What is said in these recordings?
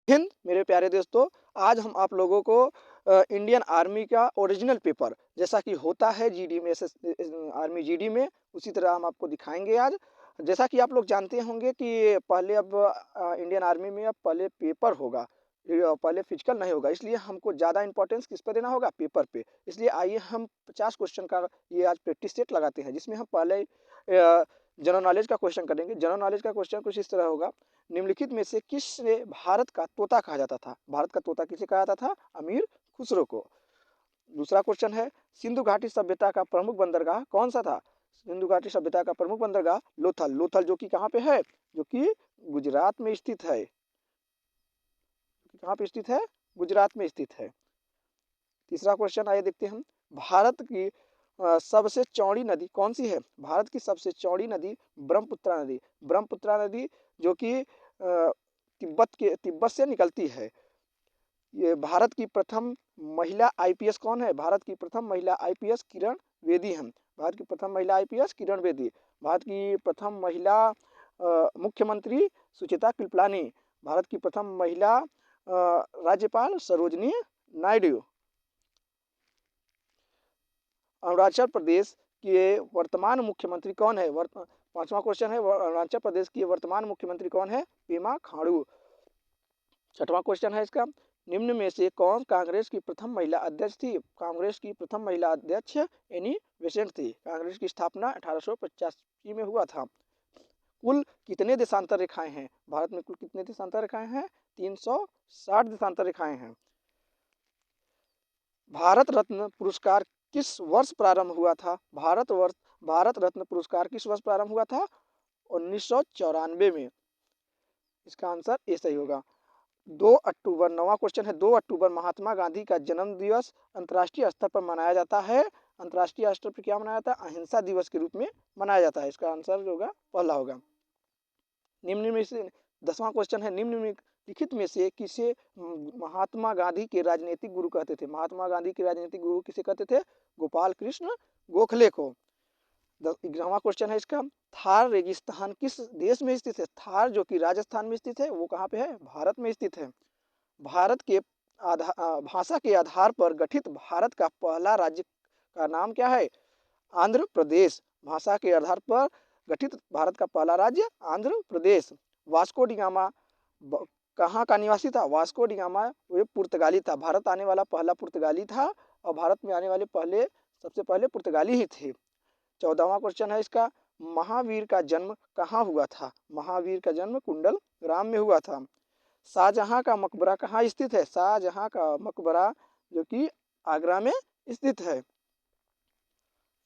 हिंद मेरे प्यारे दोस्तों, आज हम आप लोगों को इंडियन आर्मी का ओरिजिनल पेपर जैसा कि होता है जीडी में आर्मी जीडी में, उसी तरह हम आपको दिखाएंगे आज। जैसा कि आप लोग जानते होंगे कि पहले अब इंडियन आर्मी में अब पहले पेपर होगा, पहले फिजिकल नहीं होगा, इसलिए हमको ज़्यादा इंपॉर्टेंस किस पर देना होगा, पेपर पे। इसलिए आइए हम 50 क्वेश्चन का ये आज प्रैक्टिस सेट लगाते हैं, जिसमें हम पहले जनरल नॉलेज का क्वेश्चन करेंगे। जनरल नॉलेज का क्वेश्चन कुछ इस तरह होगा, निम्नलिखित में से किसने भारत का तोता कहा जाता था? भारत का तोता किसे कहा जाता था? अमीर खुसरो को। दूसरा क्वेश्चन है, सिंधु घाटी सभ्यता का प्रमुख बंदरगाह कौन सा था? सिंधु घाटी सभ्यता का प्रमुख बंदरगाह लोथल। लोथल जो कि कहाँ पे है? जो कि गुजरात में स्थित है। कहाँ पे स्थित है? गुजरात में स्थित है। तीसरा क्वेश्चन आइए देखते हैं हम, भारत की सबसे चौड़ी नदी कौन सी है? भारत की सबसे चौड़ी नदी ब्रह्मपुत्रा नदी। ब्रह्मपुत्रा नदी जो कि तिब्बत से निकलती है। ये भारत की प्रथम महिला आईपीएस कौन है? भारत की प्रथम महिला आईपीएस किरण बेदी हैं। भारत की प्रथम महिला आईपीएस किरण बेदी। भारत की प्रथम महिला मुख्यमंत्री सुचेता कृपलानी। भारत की प्रथम महिला राज्यपाल सरोजनी नायडू। अरुणाचल प्रदेश के वर्तमान मुख्यमंत्री कौन है? पांचवा क्वेश्चन है, अरुणाचल प्रदेश की वर्तमान मुख्यमंत्री कौन है? पेमा खांडू। छठवां क्वेश्चन है इसका, निम्न में से कौन कांग्रेस की प्रथम महिला अध्यक्ष थी? कांग्रेस की प्रथम महिला अध्यक्ष एनी बेसेंट थी। कांग्रेस की स्थापना 1885 में हुआ था। कुल कितने देशांतर रेखाएं हैं? भारत में कुल कितने देशांतर रेखाएं हैं? 360 देशांतर रेखाएं हैं। भारत रत्न पुरस्कार किस वर्ष प्रारंभ हुआ था? भारत रत्न पुरस्कार किस वर्ष प्रारंभ हुआ था? 1994 में। इसका आंसर ए सही होगा। 2 अक्टूबर, नवा क्वेश्चन है, 2 अक्टूबर महात्मा गांधी का जन्म दिवस अंतर्राष्ट्रीय स्तर पर मनाया जाता है। अंतर्राष्ट्रीय स्तर पर क्या मनाया जाता है? अहिंसा दिवस के रूप में मनाया जाता है। इसका आंसर जो होगा पहला होगा। निम्न में से 10वां क्वेश्चन है, निम्नलिखित में से किसे महात्मा गांधी के राजनीतिक गुरु कहते थे? महात्मा गांधी के राजनीतिक गुरु किसे कहते थे? गोपाल कृष्ण गोखले को। 11वां क्वेश्चन है इसका, थार रेगिस्तान किस देश में स्थित है? थार जो कि राजस्थान में स्थित है, वो कहाँ पे है? भारत में स्थित है। भारत के भाषा के आधार पर गठित भारत का पहला राज्य का नाम क्या है? आंध्र प्रदेश। भाषा के आधार पर गठित भारत का पहला राज्य Andhra Pradesh. Vasco D gamma कहाँ का निवासी था? वास्को डी गामा वो पुर्तगाली था। भारत आने वाला पहला पुर्तगाली था और भारत में आने वाले सबसे पहले पुर्तगाली ही थे। 14वां क्वेश्चन है इसका, महावीर का जन्म कहाँ हुआ था? महावीर का जन्म कुंडल ग्राम में हुआ था। शाहजहां का मकबरा कहाँ स्थित है? शाहजहां का मकबरा जो कि आगरा में स्थित है।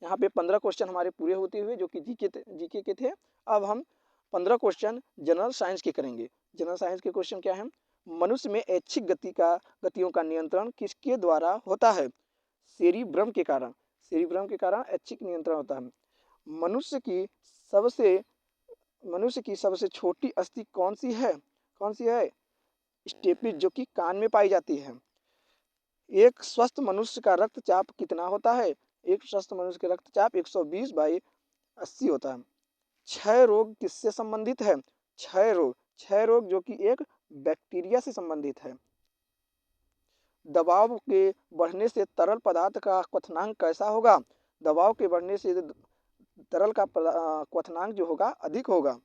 यहाँ पे 15 क्वेश्चन हमारे पूरे होते हुए जो कि जीके के थे। अब हम 15 क्वेश्चन जनरल साइंस के करेंगे। जनरल साइंस के क्वेश्चन क्या है? मनुष्य में ऐच्छिक गतियों का नियंत्रण किसके द्वारा होता है? सेरिब्रम के कारण। सेरिब्रम के कारण ऐच्छिक नियंत्रण होता है। मनुष्य की सबसे मनुष्य की सबसे छोटी अस्थि कौन सी है? कौन सी है? स्टेपिस, जो कि कान में पाई जाती है। एक स्वस्थ मनुष्य का रक्तचाप कितना होता है? एक स्वस्थ मनुष्य का रक्तचाप 120/80 होता है। क्षय रोग किससे संबंधित है? क्षय रोग जो कि एक बैक्टीरिया से संबंधित है। दबाव के बढ़ने से तरल पदार्थ का क्वथनांक कैसा होगा? दबाव के बढ़ने से तरल का क्वथनांक जो होगा अधिक होगा।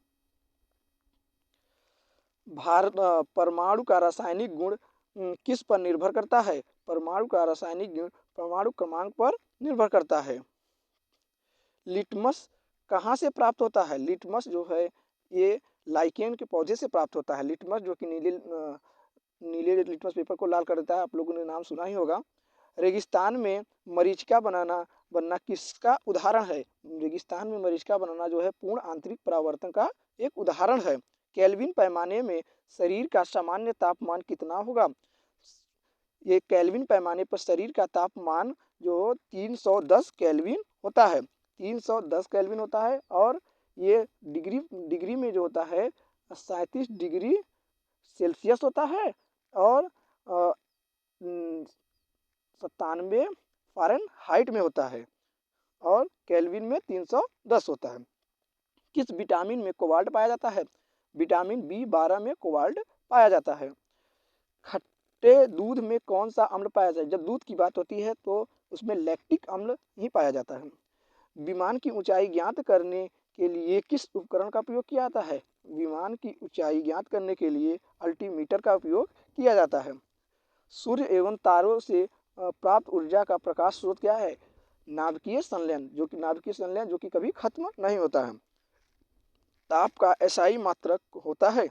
परमाणु का रासायनिक गुण किस पर निर्भर करता है? परमाणु का रासायनिक गुण परमाणु क्रमांक पर निर्भर करता है। लिटमस कहाँ से प्राप्त होता है? लिटमस जो है ये लाइकेन के पौधे से प्राप्त होता है। लिटमस जो कि नीले लिटमस पेपर को लाल कर देता है, आप लोगों ने नाम सुना ही होगा। रेगिस्तान में मरीचिका बनना किसका उदाहरण है? रेगिस्तान में मरीचिका बनाना जो है पूर्ण आंतरिक परावर्तन का एक उदाहरण है। केल्विन पैमाने में शरीर का सामान्य तापमान कितना होगा? ये केल्विन पैमाने पर शरीर का तापमान जो 310 केल्विन होता है। 310 केल्विन होता है और ये डिग्री में जो होता है 37 डिग्री सेल्सियस होता है और 97 फ़ारेनहाइट में होता है और केल्विन में 310 होता है। किस विटामिन में कोबाल्ट पाया जाता है? विटामिन B12 में कोबाल्ट पाया जाता है। खट्टे दूध में कौन सा अम्ल पाया जाए? जब दूध की बात होती है तो उसमें लैक्टिक अम्ल ही पाया जाता है। विमान की ऊंचाई ज्ञात करने के लिए किस उपकरण का प्रयोग किया जाता है? विमान की ऊंचाई ज्ञात करने के लिए अल्टीमीटर का उपयोग किया जाता है। सूर्य एवं तारों से प्राप्त ऊर्जा का प्रकाश स्रोत क्या है? नाभिकीय संलयन, जो कि कभी खत्म नहीं होता है। ताप का एसआई मात्रक होता है।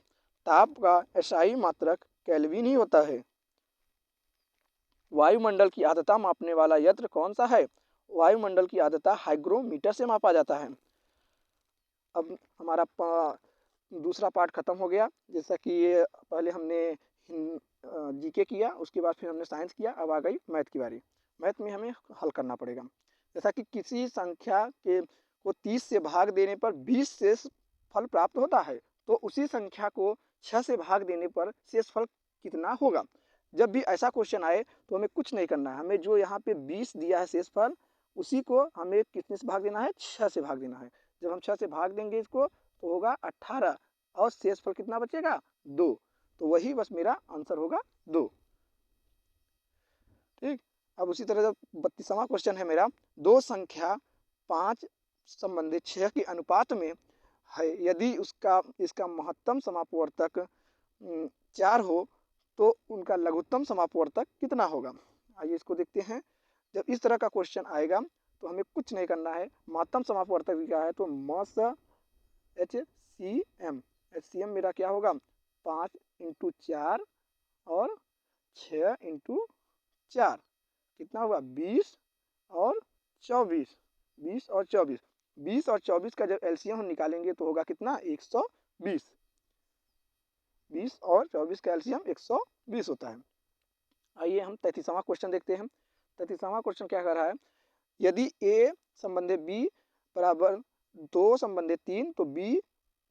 ताप का एसआई मात्रक केल्विन ही होता है। वायुमंडल की आर्द्रता मापने वाला यंत्र कौन सा है? वायुमंडल की आर्द्रता हाइग्रोमीटर से मापा जाता है। अब हमारा दूसरा पार्ट खत्म हो गया। जैसा कि ये पहले हमने जीके किया, उसके बाद फिर हमने साइंस किया, अब आ गई मैथ की बारी। मैथ में हमें हल करना पड़ेगा। जैसा कि किसी संख्या के को 30 से भाग देने पर 20 शेष फल प्राप्त होता है, तो उसी संख्या को 6 से भाग देने पर शेष फल कितना होगा? जब भी ऐसा क्वेश्चन आए तो हमें कुछ नहीं करना है, हमें जो यहाँ पे 20 दिया है शेष फल, उसी को हमें कितने से भाग देना है? 6 से भाग देना है। जब हम 6 से भाग देंगे इसको तो होगा 18 और शेष फल कितना बचेगा? 2। तो वही बस मेरा आंसर होगा 2। ठीक। अब उसी तरह जब 32वां क्वेश्चन है मेरा, दो संख्या 5 संबंधित 6 के अनुपात में है, यदि इसका महत्तम समापवर्तक 4 हो तो उनका लघुत्तम समापवर्तक कितना होगा? आइए इसको देखते हैं। जब इस तरह का क्वेश्चन आएगा तो हमें कुछ नहीं करना है। महत्तम समापवर्तक क्या है? तो मस HCM। HCM मेरा क्या होगा? 5 × 4 और 6 × 4 कितना होगा? 20 और 24। 20 और 24, 20 और 24 का जब एलसीएम हम निकालेंगे तो होगा कितना? 120। 20 और 24 का एलसीएम 120 होता है। आइए हम 33वां क्वेश्चन देखते हैं। 33वां क्वेश्चन क्या कर रहा है? यदि ए संबंधित बी बराबर 2 संबंधित 3 तो बी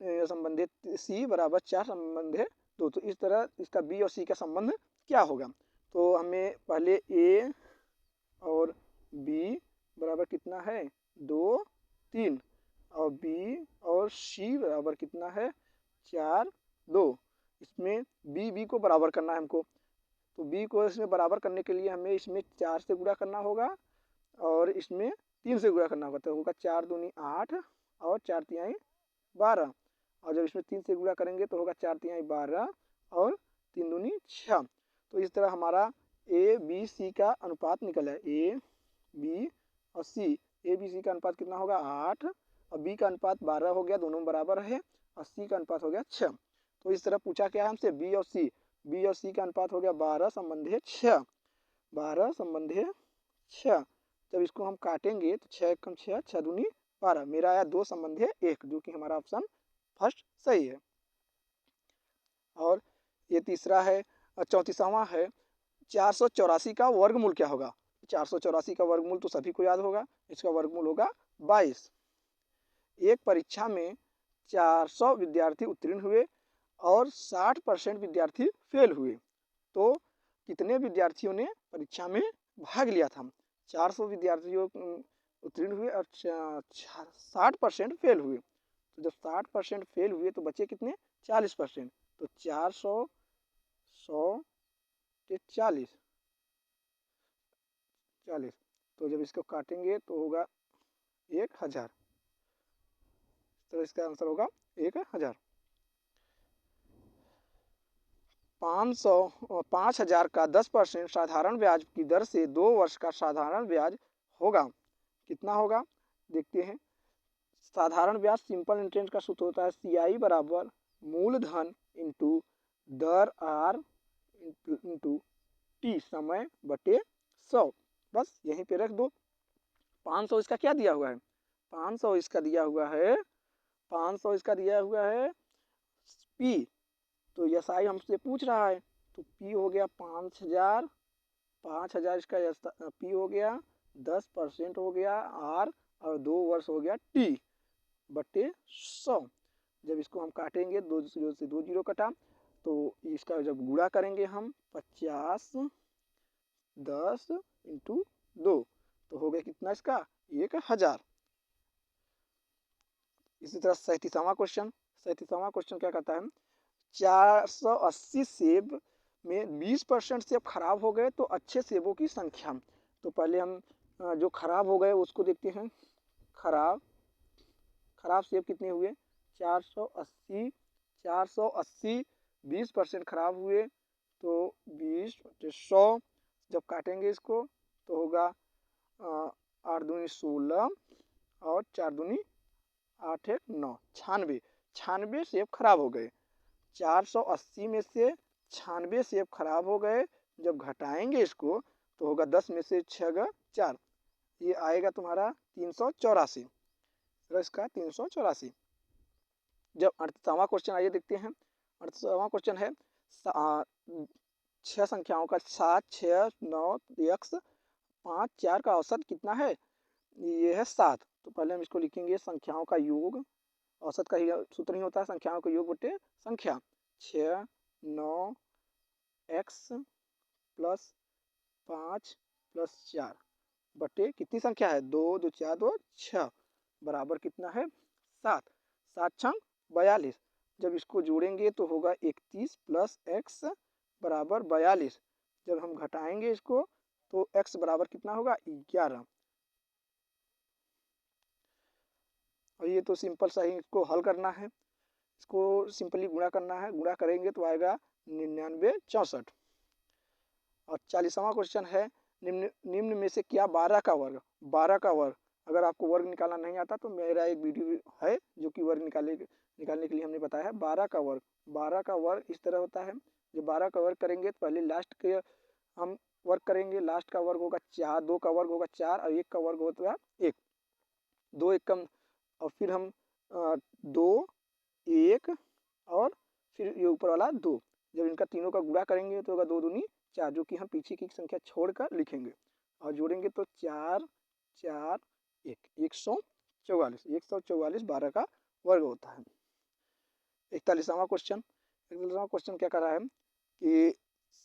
संबंधित सी बराबर 4 संबंधित 2, तो इस तरह इसका बी और सी का संबंध क्या होगा? तो हमें पहले ए और बी बराबर कितना है? 2 3, और बी और सी बराबर कितना है? 4 2। इसमें बी को बराबर करना है हमको, तो बी को इसमें बराबर करने के लिए हमें इसमें 4 से गुणा करना होगा और इसमें 3 से गुणा करना होगा, तो होगा 4 दूनी 8 और 4 तिहाई 12, और जब इसमें 3 से गुणा करेंगे तो होगा 4 तिहाई 12 और 3 दूनी 6। तो इस तरह हमारा ए बी सी का अनुपात निकला है। ए बी और सी, ए बी सी का अनुपात कितना होगा? 8, और बी का अनुपात 12 हो गया, दोनों बराबर है, और सी का अनुपात हो गया 6। तो इस तरह पूछा क्या है हमसे? बी और सी का अनुपात हो गया 12 संबंधित 6। 12 संबंधित 6। जब इसको हम काटेंगे तो 6 कम 6, 6 दूनी 12, मेरा आया 2 संबंधित 1, जो कि हमारा ऑप्शन फर्स्ट सही है। और ये तीसरा है, 34वां है, 484 का वर्गमूल क्या होगा? 484 का वर्गमूल तो सभी को याद होगा, इसका वर्गमूल होगा 22। एक परीक्षा में 400 विद्यार्थी उत्तीर्ण हुए और 60% विद्यार्थी फेल हुए, तो कितने विद्यार्थियों ने परीक्षा में भाग लिया था? 400 विद्यार्थियों उत्तीर्ण हुए और 60% फेल हुए, तो जब 60% फेल हुए तो बचे कितने? 40%। तो 400 100 के 40, तो जब इसको काटेंगे तो होगा 1000, तो इसका आंसर होगा 1000। 5000 का 10% साधारण ब्याज की दर से 2 वर्ष का साधारण ब्याज होगा, कितना होगा? देखते हैं। साधारण ब्याज सिंपल इंटरेस्ट का सूत्र होता है CI बराबर मूलधन इंटू दर R इंटू T समय बटे 100। बस यहीं पे रख दो। 500 इसका क्या दिया हुआ है? 500 इसका दिया हुआ है, 500 इसका दिया हुआ है P, तो SI हमसे पूछ रहा है, तो P हो गया 5000, 5000 इसका P हो गया, 10% हो गया R, और 2 वर्ष हो गया T बटे 100। जब इसको हम काटेंगे, 2 जीरो से 2 जीरो कटा, तो इसका जब गुणा करेंगे हम 50 10 × 2, तो हो गया कितना इसका? 1000। इसी तरह 37वां क्वेश्चन क्या कहता है? 480 सेब में 20% सेब खराब हो गए तो अच्छे सेबों की संख्या। तो पहले हम जो खराब हो गए उसको देखते हैं। खराब सेब कितने हुए? 480। 480 20% खराब हुए तो 20/100। जब काटेंगे इसको तो होगा 8 दूनी 16 और 4 दूनी 8 1 9, 96। 96 सेब खराब हो गए। 480 में से 96 सेब खराब हो गए। जब घटाएंगे इसको तो होगा 10 में से 6 4, ये आएगा तुम्हारा 384। इसका 384। जब 38वां क्वेश्चन आइए देखते हैं। 38वां क्वेश्चन है 6 संख्याओं का 7 6 9 x 5 4 का औसत कितना है? ये है 7। तो पहले हम इसको लिखेंगे संख्याओं का योग। औसत का ही सूत्र ही होता है संख्याओं का योग बटे संख्या। 6 9 x प्लस 5 प्लस 4 बटे कितनी संख्या है? 2 2 4 2 6 बराबर कितना है? 7। 7 छंग 42। जब इसको जोड़ेंगे तो होगा 31 प्लस x बराबर 42। जब हम घटाएंगे इसको तो x बराबर कितना होगा? 11। और ये तो सिंपल सा ही इसको हल करना है। इसको सिंपली गुणा करना है। गुणा करेंगे तो आएगा 99 64। और 40वां क्वेश्चन है निम्न में से क्या 12 का वर्ग? 12 का वर्ग अगर आपको वर्ग निकालना नहीं आता तो मेरा एक वीडियो है जो कि वर्ग निकालने के लिए हमने बताया है। 12 का वर्ग, 12 का वर्ग इस तरह होता है। जब 12 का वर्ग करेंगे तो पहले लास्ट के हम वर्ग करेंगे। लास्ट का वर्ग होगा 4, 2 का वर्ग होगा 4 और 1 का वर्ग होता है 1। 2 1 कम और फिर हम 2 1 और फिर ये ऊपर वाला 2। जब इनका तीनों का गुणा करेंगे तो होगा 2 दूनी 4, जो कि हम पीछे की संख्या छोड़कर लिखेंगे। और जोड़ेंगे तो 4 4 1 144। 144 12 का वर्ग होता है। 41वां क्वेश्चन। 41वां क्वेश्चन क्या कर रहा है कि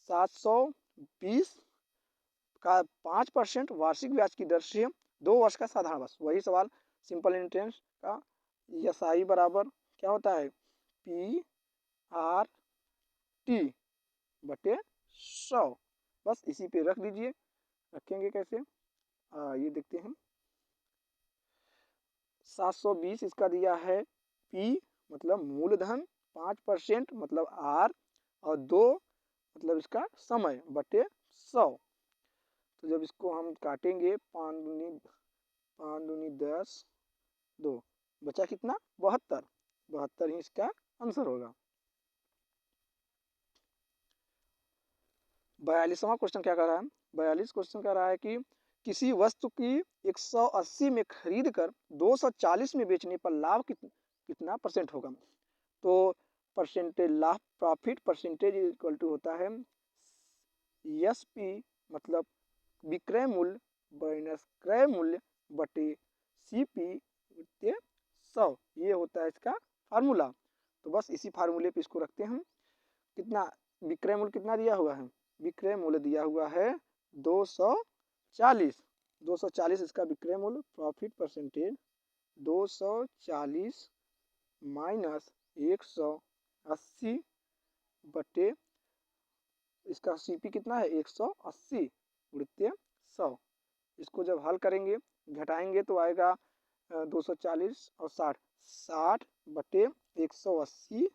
720 का 5% वार्षिक ब्याज की दर से 2 वर्ष का साधारण वर्ष। वही सवाल सिंपल इंटरेस्ट का। एसआई बराबर क्या होता है? पी आर टी बटे 100। बस इसी पे रख दीजिए। रखेंगे कैसे? ये देखते हैं। 720 इसका दिया है पी मतलब मूलधन, 5% मतलब आर और 2 मतलब इसका समय बटे 100। तो जब इसको हम काटेंगे 5 दूनी 10 2 बचा कितना? 72। 72 ही इसका आंसर होगा। 42वां क्वेश्चन क्या कर रहा है? 42 क्वेश्चन कह रहा है कि किसी वस्तु की 180 में खरीद कर 240 में बेचने पर लाभ कितना परसेंट होगा? तो परसेंटेज लाभ, प्रॉफिट परसेंटेज इक्वल टू होता है एस पी मतलब विक्रय मूल्य माइनस क्रय मूल्य बटे सी पी 100। ये होता है इसका फार्मूला। तो बस इसी फार्मूले पे इसको रखते हैं। कितना विक्रय मूल्य कितना दिया हुआ है? विक्रय मूल्य दिया हुआ है 240। 240 इसका विक्रय मूल्य। प्रॉफिट परसेंटेज 240 माइनस 180 बटे इसका सीपी कितना है? 180 गुणित 100। इसको जब हल करेंगे घटाएंगे तो आएगा 240 और 60। 60 बटे 180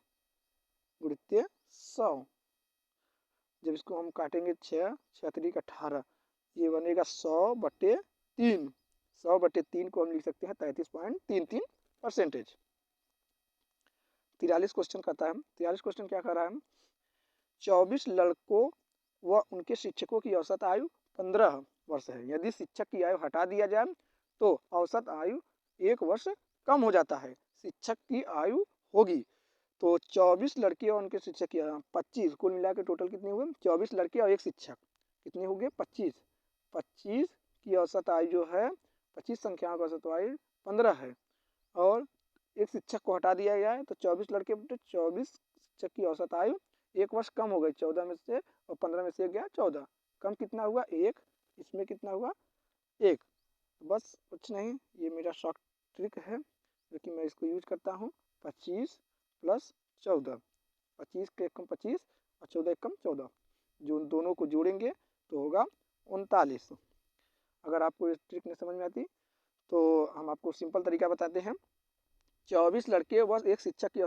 गुणित 100। जब इसको हम काटेंगे 6 6 3 18, ये बनेगा 100 बटे 3। 100 बटे 3 को हम लिख सकते हैं 33.33%। 43 क्वेश्चन करता है। 43 क्वेश्चन क्या कर रहा है? 24 लड़कों व उनके शिक्षकों की औसत आयु 15 वर्ष है। यदि शिक्षक की आयु हटा दिया जाए तो औसत आयु 1 वर्ष कम हो जाता है। शिक्षक की आयु होगी तो 24 लड़के और उनके शिक्षक की 25, कुल मिला के टोटल कितने हुए? 24 लड़के और एक शिक्षक, कितने हो गए? 25। 25 की औसत आयु जो है 25 संख्याओं का औसत आयु 15 है और एक शिक्षक को हटा दिया गया है तो 24 लड़के बटे 24 शिक्षक की औसत आयु 1 वर्ष कम हो गई। 14 में से और 15 में से गया 14, कम कितना हुआ? 1। इसमें कितना हुआ? 1। बस कुछ नहीं, ये मेरा शॉर्ट ट्रिक है जो कि मैं इसको यूज करता हूँ। 25 प्लस 14, 25 के कम 25 और 14 कम 14। जो दोनों को जोड़ेंगे तो होगा 39। अगर आपको ये ट्रिक नहीं समझ में आती तो हम आपको सिंपल तरीका बताते हैं। 24 लड़के व एक शिक्षक की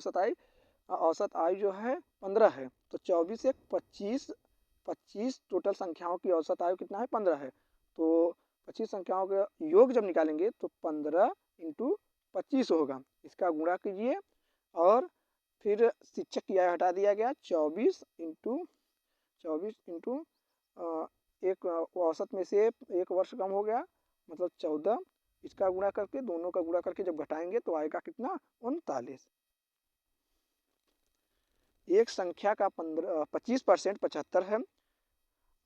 औसत आयु जो है 15 है, तो 24 से 25 टोटल संख्याओं की औसत आयु कितना है 15 है। तो 25 संख्याओं का योग जब निकालेंगे तो 15 इंटू 25 होगा, इसका गुणा कीजिए और फिर शिक्षक की आयु हटा दिया गया 24 इंटू एक औसत में से एक वर्ष कम हो गया मतलब 14, इसका गुणा करके दोनों का गुणा करके जब घटाएंगे तो आएगा कितना 39। एक संख्या का 25% 75 है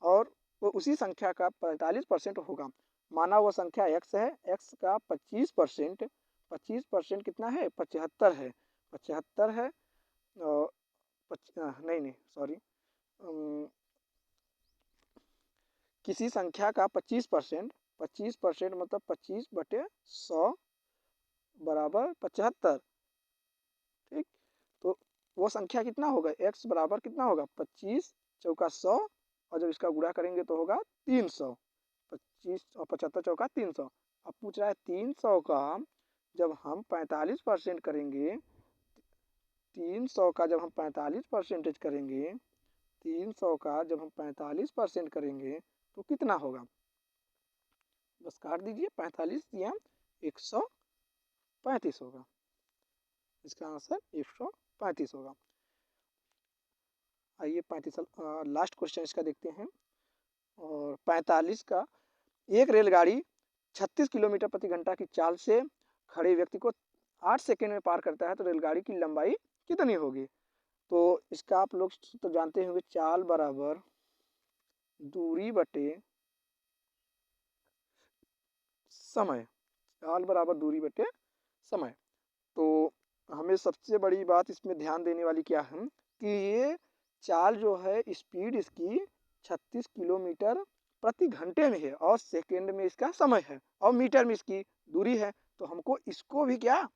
और वो उसी संख्या का 45% होगा। माना वो संख्या x है, x का 25% कितना है 75 है, 75 है नहीं सॉरी, किसी संख्या का 25% मतलब 25/100 बराबर 75। ठीक, तो वो संख्या कितना होगा x बराबर कितना होगा 25 चौका 100 और जब इसका गुणा करेंगे तो होगा 300। 25 और 75 चौका 300। अब पूछ रहा है 300 का जब हम 45% करेंगे, 300 का जब हम 45% करेंगे, 300 का जब हम 45% करेंगे तो कितना होगा, बस काट दीजिए 45 या 135 होगा, इसका आंसर 135 होगा। आइए 35 लास्ट क्वेश्चन इसका देखते हैं। और 45 का एक रेलगाड़ी 36 किलोमीटर प्रति घंटा की चाल से खड़े व्यक्ति को 8 सेकेंड में पार करता है तो रेलगाड़ी की लंबाई कितनी होगी। तो इसका आप लोग तो जानते होंगे, चाल बराबर दूरी बटे समय, चाल बराबर दूरी बटे समय। तो हमें सबसे बड़ी बात इसमें ध्यान देने वाली क्या है कि ये चाल जो है स्पीड इसकी 36 किलोमीटर प्रति घंटे में है और सेकेंड में इसका समय है और मीटर में इसकी दूरी है, तो हमको इसको भी क्या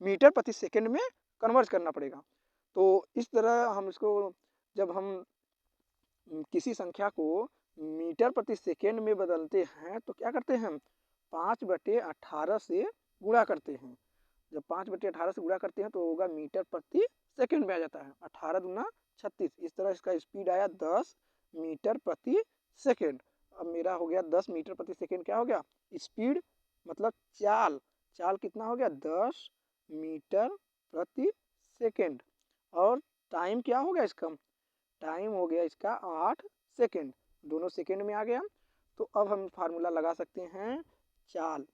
मीटर प्रति सेकेंड में कन्वर्ट करना पड़ेगा। तो इस तरह हम इसको जब हम किसी संख्या को मीटर प्रति सेकेंड में बदलते हैं तो क्या करते हैं, 5/18 से गुणा करते हैं। जब 5/18 से गुणा करते हैं तो होगा मीटर प्रति सेकेंड में आ जाता है, 18 दूना 36। इस तरह इसका स्पीड आया 10 मीटर प्रति सेकेंड। अब मेरा हो गया 10 मीटर प्रति सेकेंड, क्या हो गया स्पीड मतलब चाल, चाल कितना हो गया 10 मीटर प्रति सेकेंड और टाइम क्या हो गया इसका, टाइम हो गया इसका 8 सेकेंड, दोनों सेकेंड में आ गया। तो अब हम फार्मूला लगा सकते हैं चाल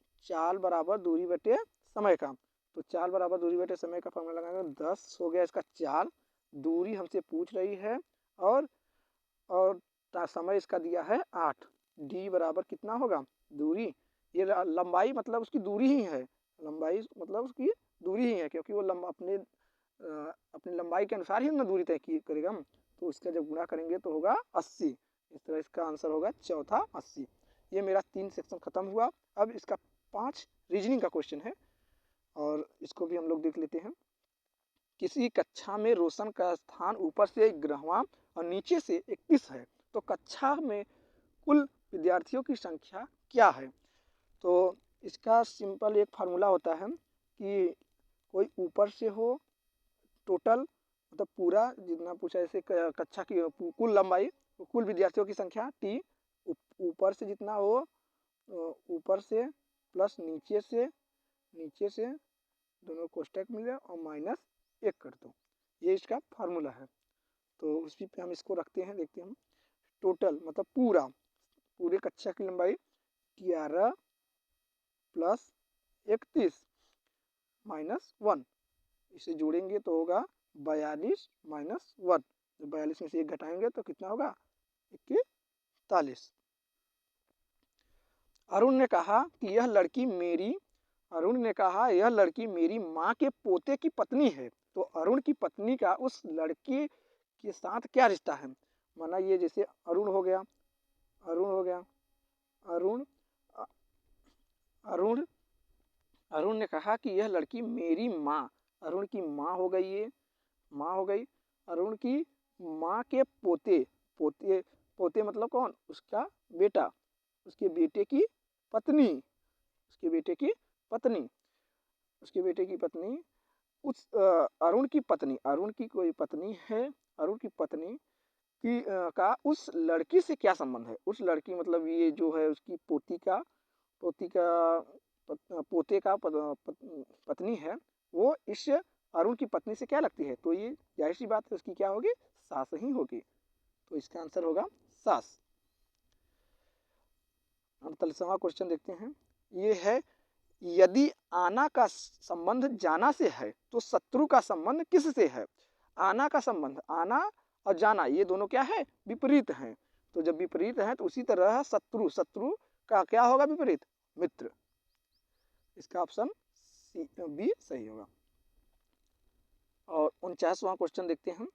बराबर दूरी बटे समय का। तो चाल बराबर दूरी बटे समय का फार्मूला लगाएंगे, 10 हो गया इसका चाल, दूरी हमसे पूछ रही है और समय इसका दिया है 8, डी बराबर कितना होगा दूरी, ये लंबाई मतलब उसकी दूरी ही है, लंबाई मतलब उसकी दूरी ही है क्योंकि वो अपनी लंबाई के अनुसार ही ना दूरी तय करेगा हम। तो इसका जब गुणा करेंगे तो होगा 80। इस तरह इसका आंसर होगा चौथा 80। ये मेरा 3 सेक्शन खत्म हुआ। अब इसका 5 रीजनिंग का क्वेश्चन है और इसको भी हम लोग देख लेते हैं। किसी कक्षा में रोशन का स्थान ऊपर से 11वां और नीचे से 31 है, तो कक्षा में कुल विद्यार्थियों की संख्या क्या है। तो इसका सिंपल एक फार्मूला होता है कि कोई ऊपर से हो टोटल मतलब पूरा जितना पूछा, जैसे कक्षा की कुल लंबाई, कुल विद्यार्थियों की संख्या टी, ऊपर से जितना हो ऊपर से प्लस नीचे से दोनों कोष्टक मिले और माइनस 1 कर दो, ये इसका फार्मूला है। तो उसी पे हम इसको रखते हैं, देखते हैं टोटल मतलब पूरे कक्षा की लंबाई 11 प्लस 31 माइनस 1, इसे जोड़ेंगे तो होगा 42 माइनस 1, जब 42 में से 1 घटाएंगे तो कितना होगा 41। अरुण ने कहा यह लड़की मेरी माँ के पोते की पत्नी है, तो अरुण की पत्नी का उस लड़के के साथ क्या रिश्ता है। माना ये जैसे अरुण हो गया, अरुण ने कहा कि यह लड़की मेरी माँ, अरुण की माँ हो गई, ये माँ हो गई, अरुण की माँ के पोते पोते मतलब कौन, उसका बेटा, उसके बेटे की पत्नी, उसके बेटे की पत्नी, उसके बेटे की पत्नी, उस अरुण की पत्नी, अरुण की कोई पत्नी है, अरुण की पत्नी की का उस लड़की से क्या संबंध है। उस लड़की मतलब ये जो है उसकी पोती का पोते का पत्नी है, वो इस अरुण की पत्नी से क्या लगती है, तो ये जाहिर सी बात है उसकी क्या होगी, सास ही होगी। तो इसका आंसर होगा सास। 48वां क्वेश्चन देखते हैं। ये है, यदि आना का संबंध जाना से है तो शत्रु का संबंध किससे है। आना का संबंध, आना और जाना ये दोनों क्या है, विपरीत हैं। तो जब विपरीत हैं तो उसी तरह शत्रु, शत्रु का क्या होगा विपरीत, मित्र। इसका ऑप्शन बी सही होगा। और 49वां क्वेश्चन देखते हैं।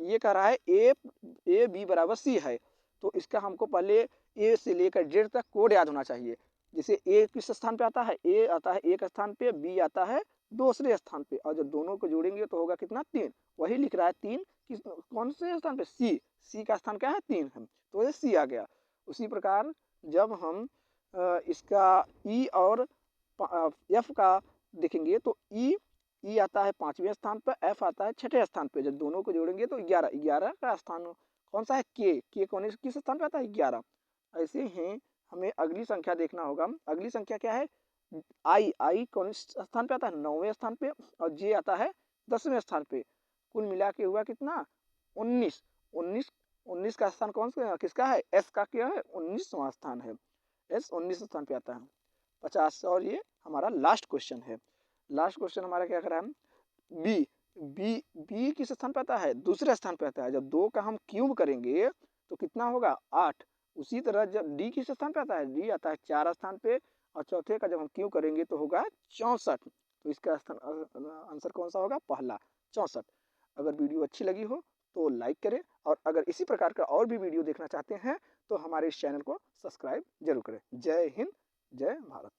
ये कह रहा है ए बी बराबर सी है, तो इसका हमको पहले ए से लेकर जेड तक कोड याद होना चाहिए। जैसे ए किस स्थान पे आता है, ए आता है एक स्थान पे, बी आता है दूसरे स्थान पे, और जब दोनों को जोड़ेंगे तो होगा कितना, 3। वही लिख रहा है 3 किस कौन से स्थान पे, सी का स्थान क्या है, 3 है, तो ये सी आ गया। उसी प्रकार जब हम इसका ई और एफ का देखेंगे तो ई आता है 5वें स्थान पर, एफ आता है 6ठे स्थान पे, जब दोनों को जोड़ेंगे तो 11, 11 का स्थान कौन सा है, के कौन किस स्थान पे आता है, 11। ऐसे ही हमें अगली संख्या देखना होगा। अगली संख्या क्या है, आई कौन स्थान पे आता है, 9वें स्थान पे, और जे आता है 10वें स्थान पे। कुल मिला के हुआ कितना, 19। 19 का स्थान कौन सा किसका है, एस का क्या है, 19वां स्थान है, एस 19 स्थान पे आता है। 50 और ये हमारा लास्ट क्वेश्चन है। लास्ट क्वेश्चन हमारा क्या कर रहा है, बी बी बी किस स्थान पे आता है, दूसरे स्थान पे आता है। जब 2 का हम क्यूब करेंगे तो कितना होगा, 8। उसी तरह जब डी किस स्थान पे आता है, डी आता है 4 स्थान पे, और चौथे का जब हम क्यूब करेंगे तो होगा 64। तो इसका आंसर कौन सा होगा, पहला 64। अगर वीडियो अच्छी लगी हो तो लाइक करें, और अगर इसी प्रकार का और भी वीडियो देखना चाहते हैं तो हमारे इस चैनल को सब्सक्राइब जरूर करें। जय हिंद, जय भारत।